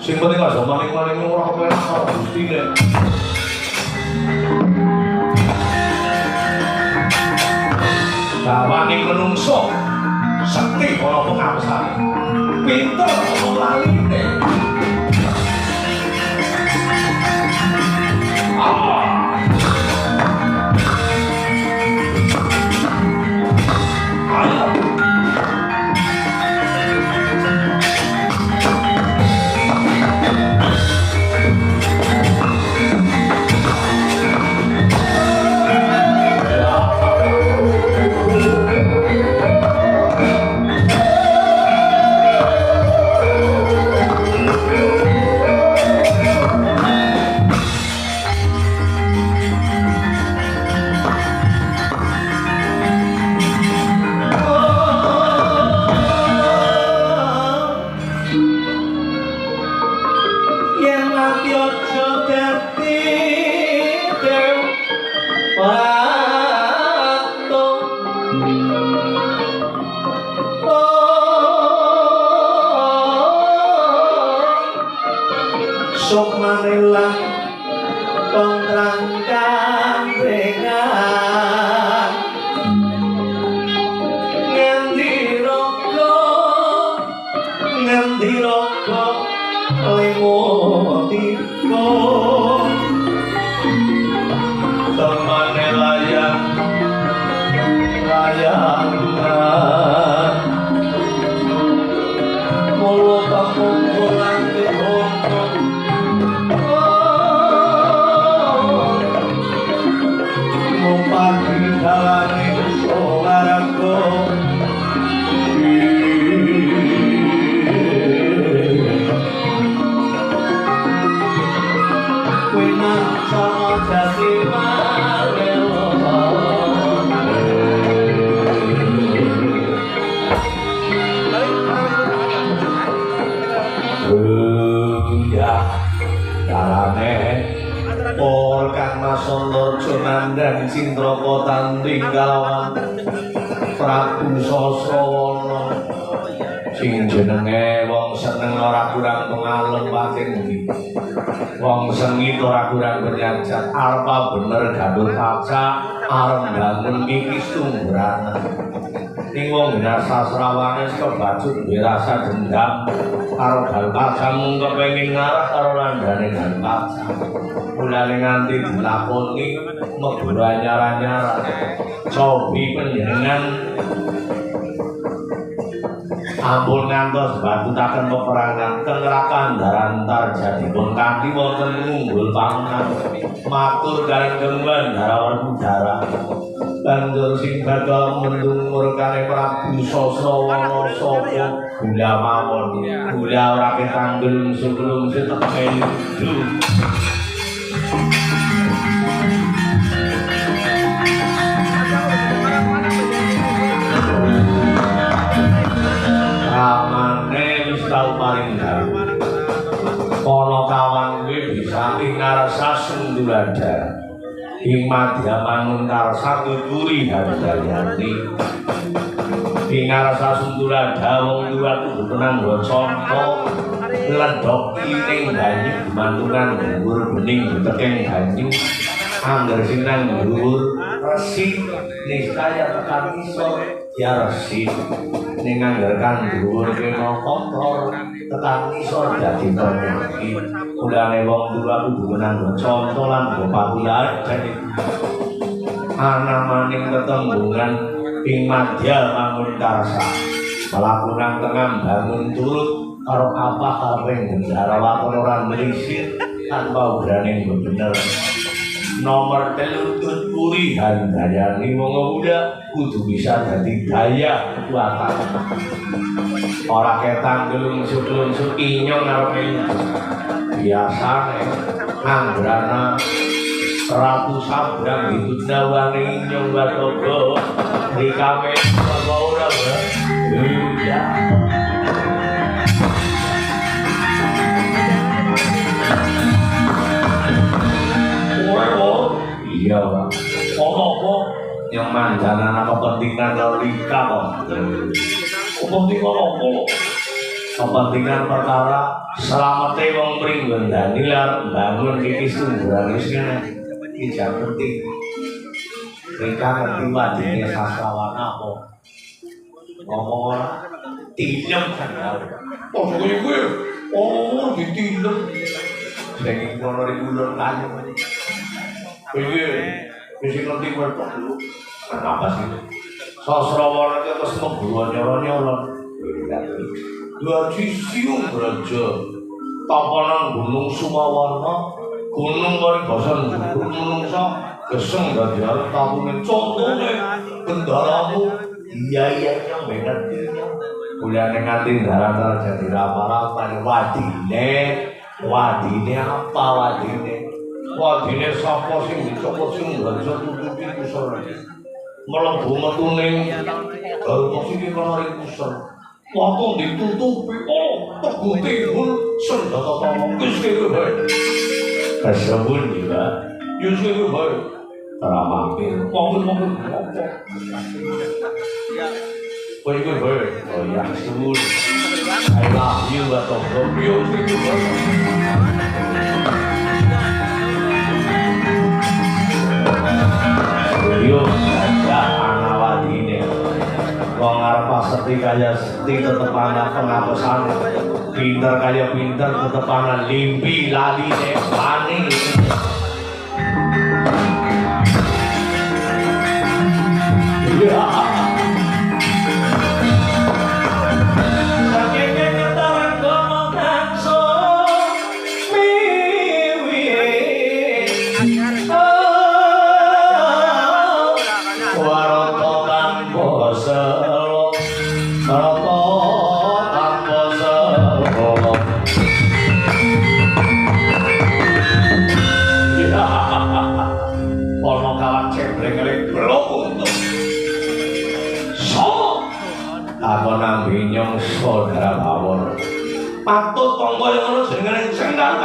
Sing penting aja maning-maning ora kepenak karo Gustine. Gawaning menungso sekti ana pengapesane. Pinter ana laline. Dan Cintraka Tantri kalawan Prabu Sasrawana sing jenenge wong seneng ora kurang pengalem pating ndi wong sengit ora kurang bernyajat arep bener gandul kaca arep bangun kikis tumbrana ning wong sasrawane kebacut duwe rasa dendam karo gal kaca mung kepengin ngarah karo landane gal kaca mulane nganti dilakoni mlebu anyar-anyar cobi panjenengan ampun ngantos batutaken peperangan teng Rakandaran Tarjadipun kanthi wonten ngunggul pangan matur kaliyan Gandhara Werkudara banjur sing bakal mendumur kali Prabu Sasrawana sapa gula mawon gula ora ketanggel sebelum setemen ramane wis tau paring dalu ana kawan kuwi bisa ing ngarsa Sundulada ing madyamangun karsa tuturi handayani ing ngarsa Sundulada wong tuwa kudu penanggo conto ledok ing banyu mantungan dhuwur bening tekeng banyu angger sing nang dhuwur resik niscaya tekan isor ya resik ning angger kang dhuwur kena kotor tekan isor dadi penyakit mulane wong tuwa kudu menanggo conto lan patulan ana maning tetembungan ing madya mangun karsa melakukan tengah bangun turut karo apa kaping Gandhara lakon ora mlisir tanpa berani bener nomor telutut puri handayani wong muda kudu bisa dadi daya kekuatan ora ketang gelungsuk-gelungsuk inyong ngarepe biasane anggrana Ratu Sabrang hidup nawane inyong batogo rikame apa ora iya iya Pak. Apa yang mandanan apa pentingan lika kok. Kepentingan apa? kepentingan perkara selamate wong pringgondani lan bangun iki sumberan wis kene iki jan penting mereka ngerti wadine sastrawan apa ngomong ora tilem kan oh kuwi oh ditilem sing ngono iki ulun kanyu iki wis ngerti wertok apa sih sasrawan iki terus mbuh nyoro-nyoro dua siung raja tapanan gunung Sumawarna gunung kari basan gunung sa geseng dadi arep tabuhe contone kendaramu iya yang bener kuliane nganti darat jadi rapal-rapal wadine apa wadine sapa sing dicopot sing raja tutupi kusor mlebu metu ning karo posisi karo kusor waktu ditutupi teguh timbul senjata tawang kesini baik kesebut juga kesini baik teramampir mobil-mobil ngopok baik oh ya kesebut I love you atau kesini baik yuk saja anawadine wong arep seti kaya seti tetep ana pengapesan pinter kaya pinter tetep ana limpi laline wani ya nyong saudara bawor patut tangga yang ngono jenenge senggar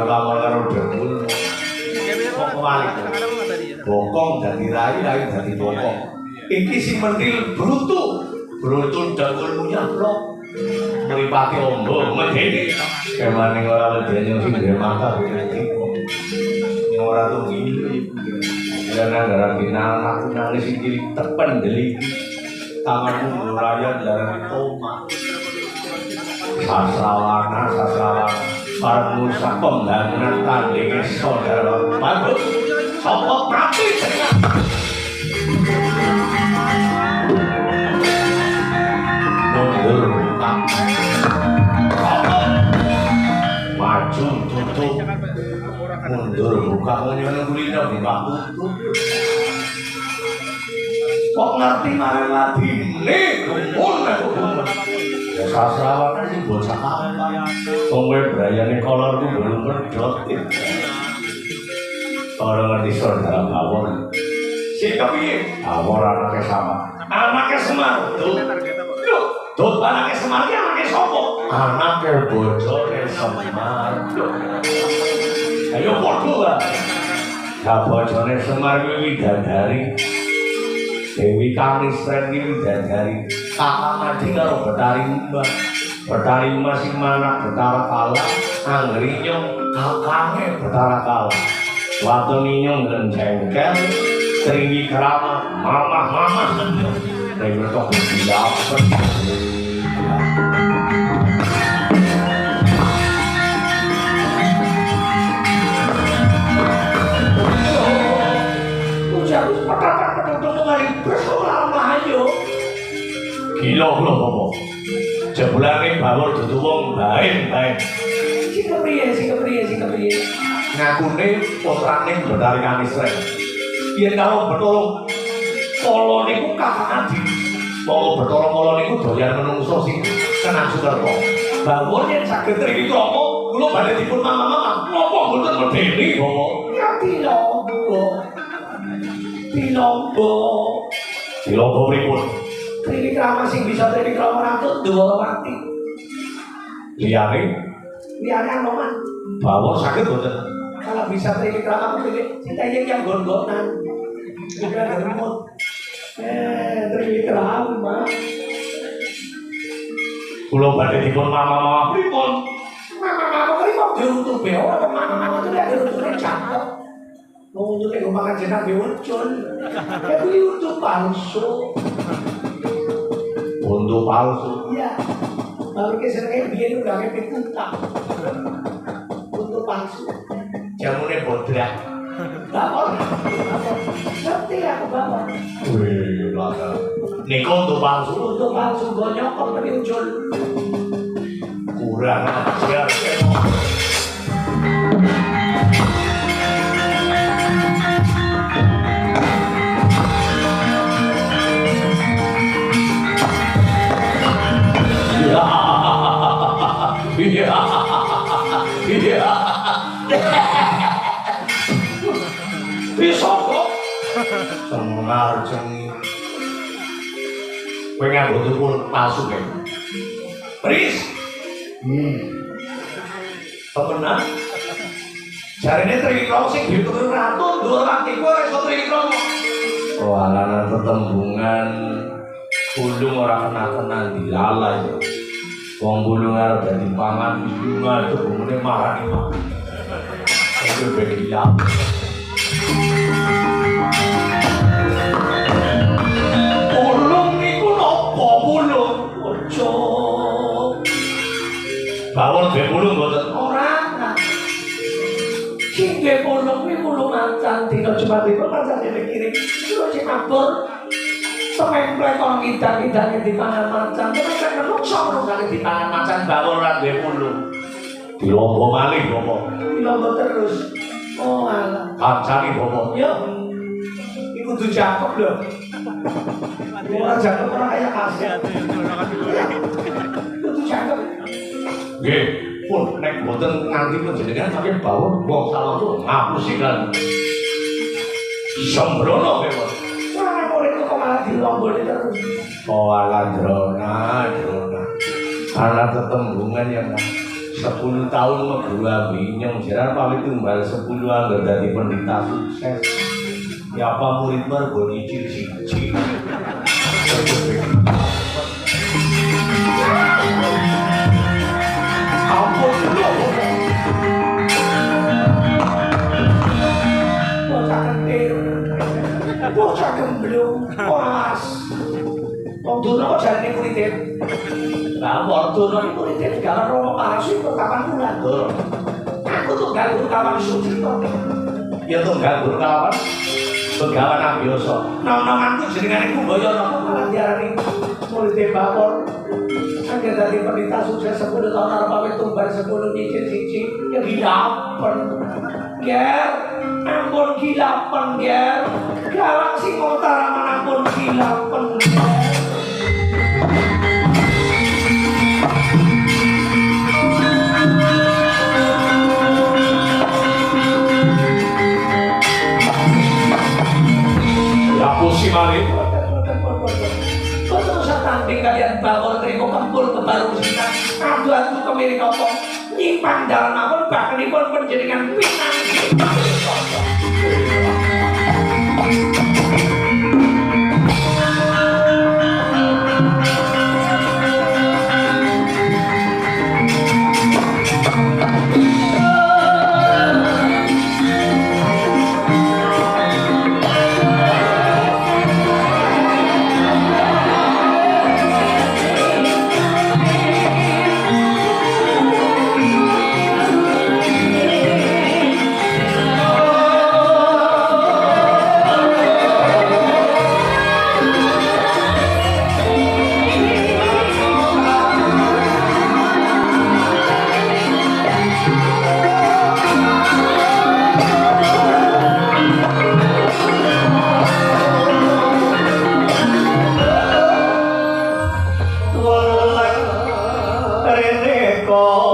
kamar karo dengkul kok kewalik bokong dadi rai dadi bokong iki sing mentil brutu dengkul nyaplok mripate ombo medeni kemane ora medeni sing dhewe mata yang ora tuh ngene gara-gara final aku nangis iki tepen delik tanganmu beraya dari toma sastrawana para musa pembangunan tanding saudara bagus sopok rapi mundur buka maju tutup mundur buka menunggulinya buka tutup kok ngerti mari nih kumpul ya sastrawan sih bocah apa kowe brayane kolorku belum medhot orang ngerti saudara bawor si kepiye bawor anaknya sama anaknya Semar tuh anaknya Semar ki anaknya sapa anaknya bojone Semar ayo padha lah ya bojone Semar kuwi widadari Dewi Kamis Reni Widadari kakak mati karo Betari Mbah sing manak Betara Kala anggeri nyong kakaknya Betara Kala watoni nyong jengkel Tringi Krama mamah Dewi Tok Diapet gila apa jebulane bawor dudu wong bae sing kepriye ngakune putrane Betari Kanisren yen karo Bathara Kala niku kakak adi wong Bathara Kala niku doyan menungso sing senang sukerta bawor yen saged triki krama kula badhe dipun mama napa mboten medeni bawa ya tilombo pripun Trili Krama sing bisa Trili Krama rantut dua mati. Liane anoman. Bawor sakit boten. Kalau bisa Trili Krama pilih kita yang gon-gonan. Bukan remote. Trili Krama. Kula badhe dipun mama-mama pripun? Mama-mama pripun diuntung beo apa mama-mama itu lihat diuntungnya cakep. Mau untungnya gue makan jenang diuncul. Ya beli untung palsu. Untuk palsu. Iya. Baliknya senengnya biar udah kayak utang. Untung palsu. Jamune bodrak. Bawor. Ngerti aku bawor. Wih, lada. Niku untuk palsu. Untung palsu gue nyokap tapi uncul. Kurang ajar. Iya. Iya. Bisa kok. Semar cengi. Kowe nganggo tukul palsu kae. Pris. Temenan. Jarine Triwikrama sing diutus ratu ndur lati kowe ora iso Triwikrama. Walanan tetembungan ulung ora kena-kena dilalai. Wong bulung arep dadi pangan bunga tebungune marani mah. Itu begila. Ulung niku napa bulung? Ojo. Bawon dhewe bulung mboten Ora. Sing dhewe ulung kuwi ulung mancan dina Jumat iku mancan dhewe kirim. Terus sing mabur sememplek kok ngidang-idange dipangan macan, tapi kan menungso menungso dipangan macan bawor ora duwe ulung. dilombo malih bapak. Dilombo terus. Oh alah. Kancani bapak. Yo. Iku kudu cakep lho. Ora cakep ora kaya kasih. Kudu cakep. Nggih, pun nek mboten nganti panjenengan pakai bawon wong salah tuh ngapusikan. Sembrono mewon. Ora murid kok malah dilomboni terus. Oh ala drona. Anak tetembungan yang 10 tahun meguru binyong jaran pamit tumbal 10 anggar dadi pendeta sukses. Ya apa murid mergo nyicil-cicil. Ampun lho. Bocah kentir. Bocah gemblung. Pas. Wong dono kok jarine muridé. Lah wong dono iku muridé galan romo parasu iku kapan bulan to. Aku tuh ganggu kawan suci kok. Ya tuh ganggu kawan. Begawan abioso. Nom-nomanku jenengane Kumbayana kok malah diarani muridé bawor. Angger dadi pendeta sukses 10 tahun arep pamit tumbar 10 nyicil siji ya gilapen. Ger, ampun gilapen ger. Galak sing utara manapun gilapen. Lapusi malih. Betul usah tanding kalian bawor triko kempul kebaru sinan. Adu-adu kemiri nopo. Nyimpang dalam apun bakenipun panjenengan pinang. Rene kok